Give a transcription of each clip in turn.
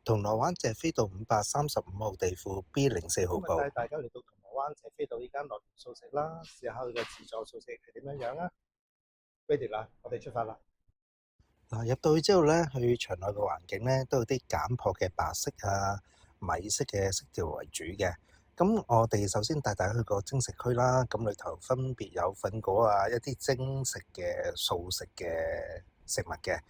銅鑼灣謝斐道535號地庫 B04號部。帶大家嚟到銅鑼灣謝斐道呢間樂園素食啦，試下佢嘅自助素食係點樣啊 ！Ready 啦，我哋出發啦！嗱，入到去之後咧，去場內嘅環境咧都有啲簡樸嘅白色啊、米色嘅色調為主嘅。咁我哋首先帶大家去個蒸食區啦，咁裏頭分別有粉果啊、一啲蒸食嘅素食嘅食物嘅。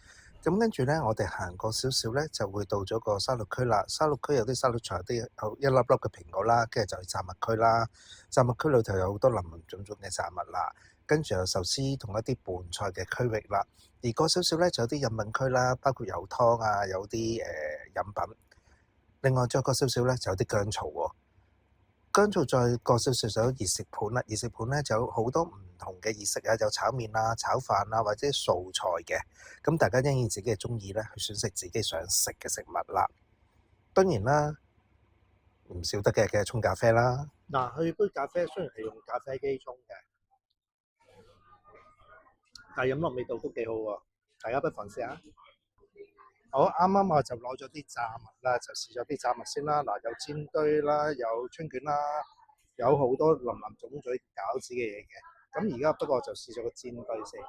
咁跟住咧，我哋行過少少咧，就會到咗個沙律區啦。沙律區有啲沙律菜，有啲有一粒粒嘅蘋果啦，跟住就去炸物區啦。炸物區裏頭有好多林林總總嘅炸物啦，跟住有壽司同一啲拌菜嘅區域啦。而過少少咧，就有啲飲品區啦，包括有湯啊，有啲飲品。另外再過少少咧，就有啲薑醋喎。薑醋再過少少就有熱食盤啦。熱食盤咧就有好多唔同嘅熱食啊，有炒麵啊、炒飯啊，或者素菜嘅。咁大家因應自己嘅中意咧，去選食自己想食嘅食物啦。當然啦，唔少得嘅係沖咖啡啦。嗱，去杯咖啡雖然係用咖啡機沖嘅，但係飲落味道都幾好喎，大家不妨試下。好，啱啱我就攞咗啲炸物啦，就試咗啲炸物先啦。嗱，有煎堆啦，有春卷啦，有好多林林總總餃子嘅嘢嘅。咁而家不過就試咗個煎堆先，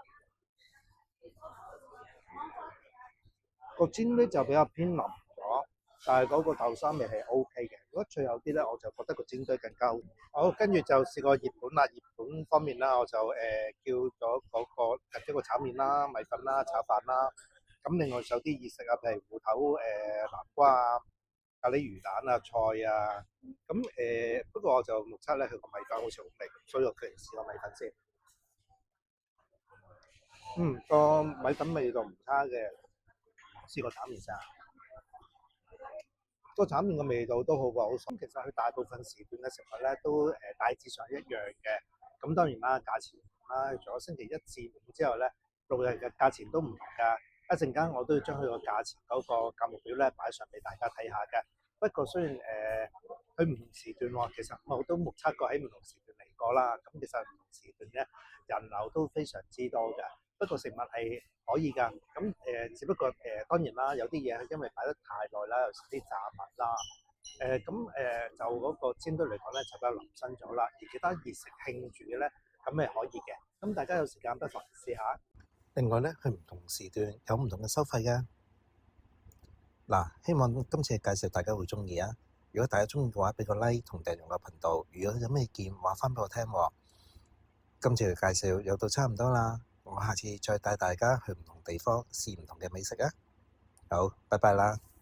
個煎堆就比較偏腍咗，但係嗰個豆沙味係 O K 嘅。如果最後啲咧，我就覺得個煎堆更加好。好，跟住就試個熱盤啦。熱盤方面啦，我就叫咗嗰個一個炒麵啦、米粉啦、炒飯啦。咁另外有啲熱食啊，譬如芋頭、南瓜啊、咖喱魚蛋啊、菜啊。咁不過我就目測咧，佢個米粉好似好味，所以我決定試個米粉先。個米粉味道唔差嘅，試個炒麵先。個炒麵嘅味道都好喎，好爽。其實佢大部分時段嘅食物咧都大致上一樣嘅。咁當然啦，價錢唔同啦。除咗星期一至五之後咧，6日嘅價錢都唔同㗎。一陣間我都要將佢個價錢嗰個價目表咧擺上俾大家睇下嘅。不過雖然佢唔同時段喎，其實我都目測過喺唔同時段嚟過啦。咁其實唔同時段咧人流都非常之多㗎。不過食物係可以㗎，咁只不過當然啦，有啲嘢係因為擺得太耐啦，有時啲炸物啦，就嗰個煎堆嚟講咧就比較腍身咗啦，而其他熱食慶住嘅咧咁係可以嘅，咁大家有時間不妨試下。另外咧，佢唔同時段有唔同嘅收費嘅。嗱，希望今次嘅介紹大家會中意啊！如果大家中意嘅話，俾個 like 同訂閱我頻道。如果有咩意見，話翻俾我聽喎。今次嘅介紹又到差唔多啦，我下次再帶大家去唔同地方試唔同嘅美食啊！好，拜拜啦〜